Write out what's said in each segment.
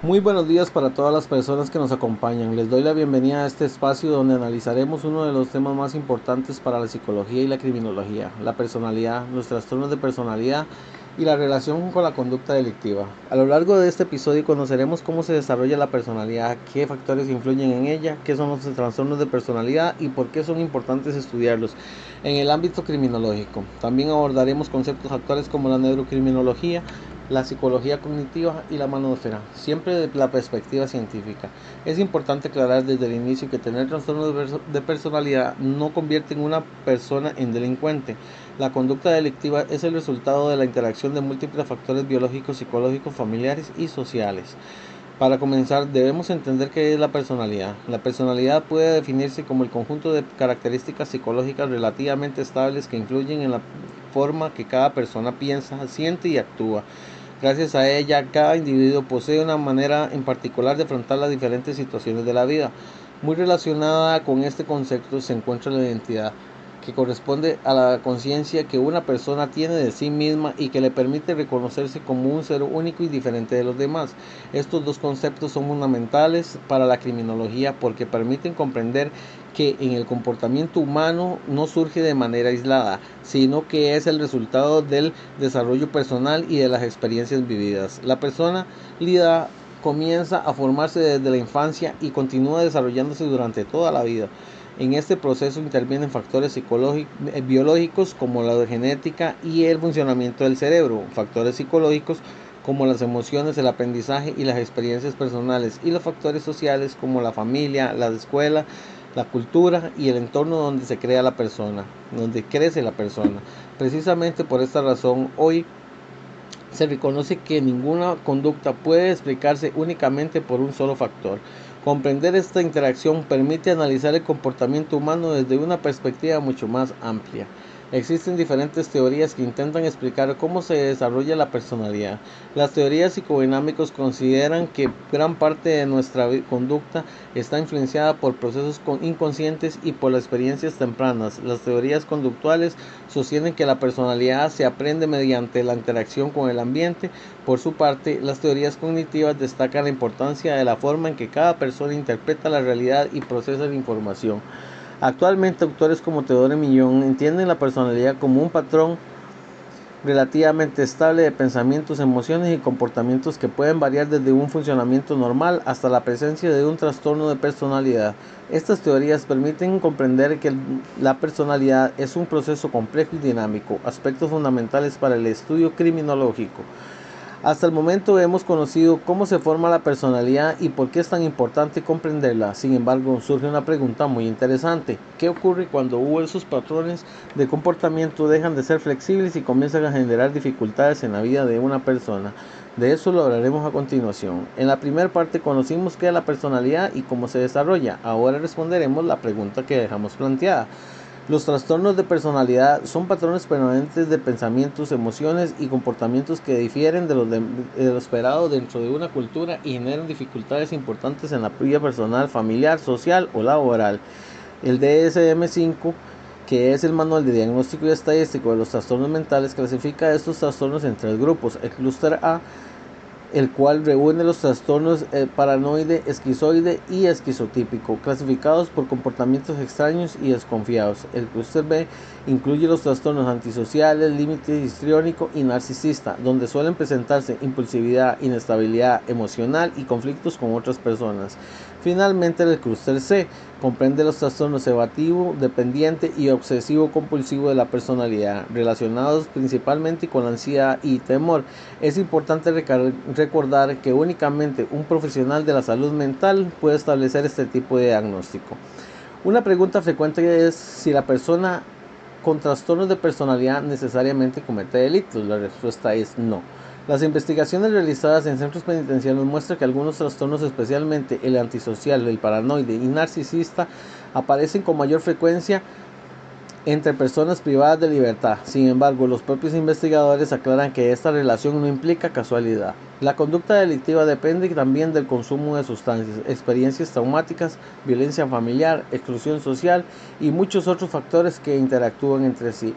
Muy buenos días para todas las personas que nos acompañan. Les doy la bienvenida a este espacio donde analizaremos uno de los temas más importantes para la psicología y la criminología, la personalidad, los trastornos de personalidad y la relación con la conducta delictiva. A lo largo de este episodio conoceremos cómo se desarrolla la personalidad, qué factores influyen en ella, qué son los trastornos de personalidad y por qué son importantes estudiarlos en el ámbito criminológico. También abordaremos conceptos actuales como la neurocriminología, la psicología cognitiva y la manósfera, siempre desde la perspectiva científica. Es importante aclarar desde el inicio que tener trastornos de personalidad no convierte en una persona en delincuente. La conducta delictiva es el resultado de la interacción de múltiples factores biológicos, psicológicos, familiares y sociales. Para comenzar, debemos entender qué es la personalidad. La personalidad puede definirse como el conjunto de características psicológicas relativamente estables que influyen en la forma que cada persona piensa, siente y actúa. Gracias a ella, cada individuo posee una manera en particular de afrontar las diferentes situaciones de la vida. Muy relacionada con este concepto se encuentra la identidad, que corresponde a la conciencia que una persona tiene de sí misma y que le permite reconocerse como un ser único y diferente de los demás. Estos dos conceptos son fundamentales para la criminología porque permiten comprender que en el comportamiento humano no surge de manera aislada, sino que es el resultado del desarrollo personal y de las experiencias vividas. La personalidad comienza a formarse desde la infancia y continúa desarrollándose durante toda la vida. En este proceso intervienen factores biológicos como la genética y el funcionamiento del cerebro, factores psicológicos como las emociones, el aprendizaje y las experiencias personales, y los factores sociales como la familia, la escuela, la cultura y el entorno donde se crea la persona, donde crece la persona. Precisamente por esta razón, hoy se reconoce que ninguna conducta puede explicarse únicamente por un solo factor. Comprender esta interacción permite analizar el comportamiento humano desde una perspectiva mucho más amplia. Existen diferentes teorías que intentan explicar cómo se desarrolla la personalidad. Las teorías psicodinámicas consideran que gran parte de nuestra conducta está influenciada por procesos inconscientes y por las experiencias tempranas. Las teorías conductuales sostienen que la personalidad se aprende mediante la interacción con el ambiente. Por su parte, las teorías cognitivas destacan la importancia de la forma en que cada persona interpreta la realidad y procesa la información. Actualmente, autores como Theodore Millon entienden la personalidad como un patrón relativamente estable de pensamientos, emociones y comportamientos que pueden variar desde un funcionamiento normal hasta la presencia de un trastorno de personalidad. Estas teorías permiten comprender que la personalidad es un proceso complejo y dinámico, aspectos fundamentales para el estudio criminológico. Hasta el momento hemos conocido cómo se forma la personalidad y por qué es tan importante comprenderla. Sin embargo, surge una pregunta muy interesante. ¿Qué ocurre cuando esos patrones de comportamiento dejan de ser flexibles y comienzan a generar dificultades en la vida de una persona? De eso lo hablaremos a continuación. En la primera parte conocimos qué es la personalidad y cómo se desarrolla. Ahora responderemos la pregunta que dejamos planteada. Los trastornos de personalidad son patrones permanentes de pensamientos, emociones y comportamientos que difieren de lo esperado dentro de una cultura y generan dificultades importantes en la vida personal, familiar, social o laboral. El DSM-5, que es el Manual de Diagnóstico y Estadístico de los Trastornos Mentales, clasifica estos trastornos en tres grupos: el clúster A, el cual reúne los trastornos paranoide, esquizoide y esquizotípico, clasificados por comportamientos extraños y desconfiados. El clúster B incluye los trastornos antisociales, límite histriónico y narcisista, donde suelen presentarse impulsividad, inestabilidad emocional y conflictos con otras personas. Finalmente, el clúster C comprende los trastornos evasivo, dependiente y obsesivo compulsivo de la personalidad, relacionados principalmente con la ansiedad y temor. Es importante recordar que únicamente un profesional de la salud mental puede establecer este tipo de diagnóstico. Una pregunta frecuente es si la persona con trastornos de personalidad necesariamente comete delitos. La respuesta es no. Las investigaciones realizadas en centros penitenciarios muestran que algunos trastornos, especialmente el antisocial, el paranoide y narcisista, aparecen con mayor frecuencia entre personas privadas de libertad. Sin embargo, los propios investigadores aclaran que esta relación no implica casualidad. La conducta delictiva depende también del consumo de sustancias, experiencias traumáticas, violencia familiar, exclusión social y muchos otros factores que interactúan entre sí.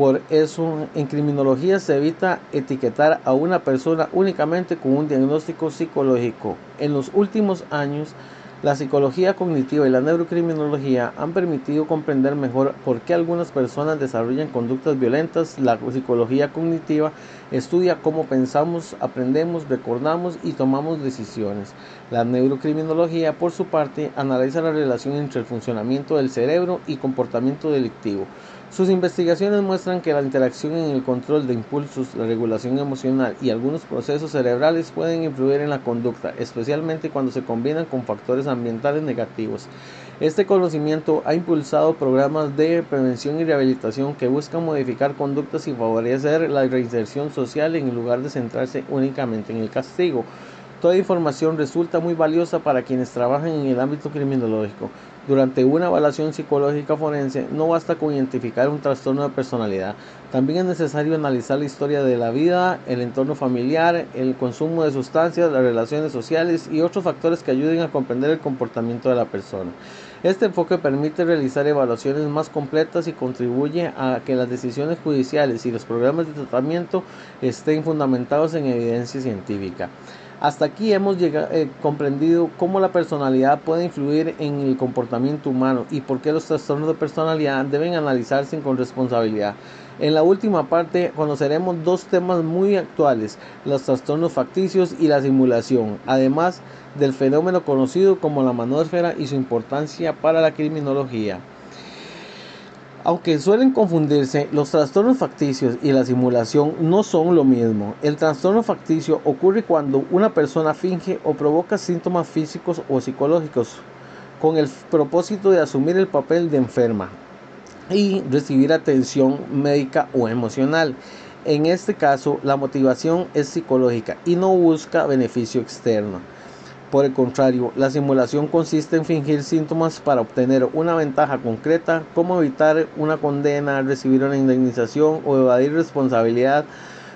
Por eso, en criminología se evita etiquetar a una persona únicamente con un diagnóstico psicológico. En los últimos años, la psicología cognitiva y la neurocriminología han permitido comprender mejor por qué algunas personas desarrollan conductas violentas. La psicología cognitiva estudia cómo pensamos, aprendemos, recordamos y tomamos decisiones. La neurocriminología, por su parte, analiza la relación entre el funcionamiento del cerebro y comportamiento delictivo. Sus investigaciones muestran que la interacción en el control de impulsos, la regulación emocional y algunos procesos cerebrales pueden influir en la conducta, especialmente cuando se combinan con factores ambientales negativos. Este conocimiento ha impulsado programas de prevención y rehabilitación que buscan modificar conductas y favorecer la reinserción social en lugar de centrarse únicamente en el castigo. Toda información resulta muy valiosa para quienes trabajan en el ámbito criminológico. Durante una evaluación psicológica forense no basta con identificar un trastorno de personalidad. También es necesario analizar la historia de la vida, el entorno familiar, el consumo de sustancias, las relaciones sociales y otros factores que ayuden a comprender el comportamiento de la persona. Este enfoque permite realizar evaluaciones más completas y contribuye a que las decisiones judiciales y los programas de tratamiento estén fundamentados en evidencia científica. Hasta aquí hemos comprendido cómo la personalidad puede influir en el comportamiento humano y por qué los trastornos de personalidad deben analizarse con responsabilidad. En la última parte conoceremos dos temas muy actuales: los trastornos facticios y la simulación, además del fenómeno conocido como la manósfera y su importancia para la criminología. Aunque suelen confundirse, los trastornos facticios y la simulación no son lo mismo. El trastorno facticio ocurre cuando una persona finge o provoca síntomas físicos o psicológicos con el propósito de asumir el papel de enferma y recibir atención médica o emocional. En este caso, la motivación es psicológica y no busca beneficio externo. Por el contrario, la simulación consiste en fingir síntomas para obtener una ventaja concreta, como evitar una condena, recibir una indemnización o evadir responsabilidad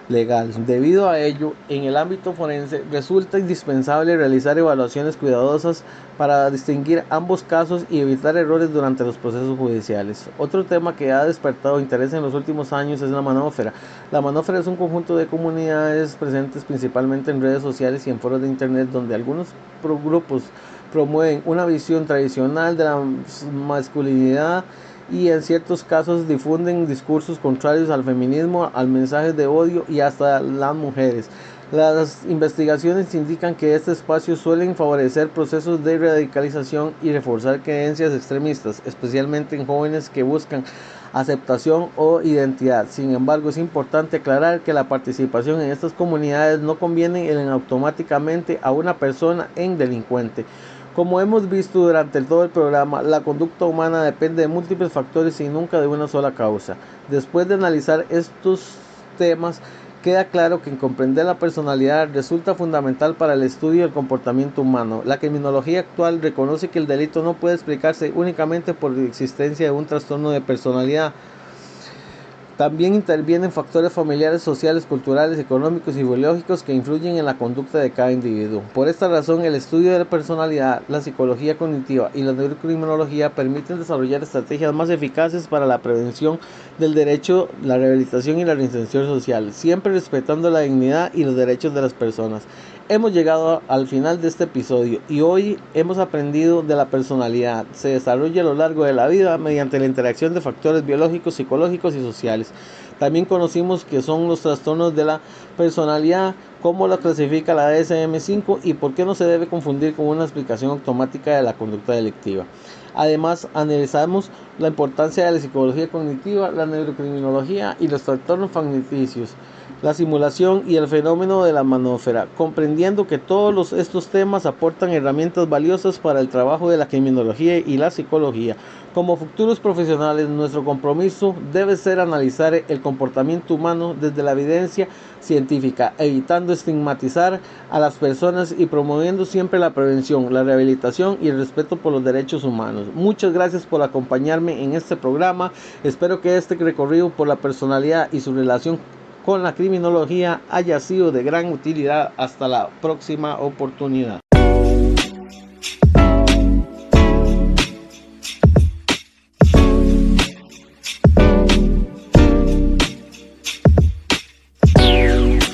legal. Debido a ello, en el ámbito forense resulta indispensable realizar evaluaciones cuidadosas para distinguir ambos casos y evitar errores durante los procesos judiciales. Otro tema que ha despertado interés en los últimos años es la manósfera. La manósfera es un conjunto de comunidades presentes principalmente en redes sociales y en foros de internet, donde algunos grupos promueven una visión tradicional de la masculinidad y en ciertos casos difunden discursos contrarios al feminismo, al mensaje de odio y hasta las mujeres. Las investigaciones indican que este espacio suelen favorecer procesos de radicalización y reforzar creencias extremistas, especialmente en jóvenes que buscan aceptación o identidad. Sin embargo, es importante aclarar que la participación en estas comunidades no conviene en automáticamente a una persona en delincuente. Como hemos visto durante todo el programa, la conducta humana depende de múltiples factores y nunca de una sola causa. Después de analizar estos temas, queda claro que comprender la personalidad resulta fundamental para el estudio del comportamiento humano. La criminología actual reconoce que el delito no puede explicarse únicamente por la existencia de un trastorno de personalidad. También intervienen factores familiares, sociales, culturales, económicos y biológicos que influyen en la conducta de cada individuo. Por esta razón, el estudio de la personalidad, la psicología cognitiva y la neurocriminología permiten desarrollar estrategias más eficaces para la prevención del derecho, la rehabilitación y la reinserción social, siempre respetando la dignidad y los derechos de las personas. Hemos llegado al final de este episodio y hoy hemos aprendido de la personalidad. Se desarrolla a lo largo de la vida mediante la interacción de factores biológicos, psicológicos y sociales. También conocimos qué son los trastornos de la personalidad, cómo la clasifica la DSM-5 y por qué no se debe confundir con una explicación automática de la conducta delictiva. Además, analizamos la importancia de la psicología cognitiva, la neurocriminología y los trastornos facticios, la simulación y el fenómeno de la manósfera, comprendiendo que todos estos temas aportan herramientas valiosas para el trabajo de la criminología y la psicología. Como futuros profesionales, nuestro compromiso debe ser analizar el comportamiento humano desde la evidencia científica, evitando estigmatizar a las personas y promoviendo siempre la prevención, la rehabilitación y el respeto por los derechos humanos. Muchas gracias por acompañarme en este programa. Espero que este recorrido por la personalidad y su relación con la criminología haya sido de gran utilidad. Hasta la próxima oportunidad.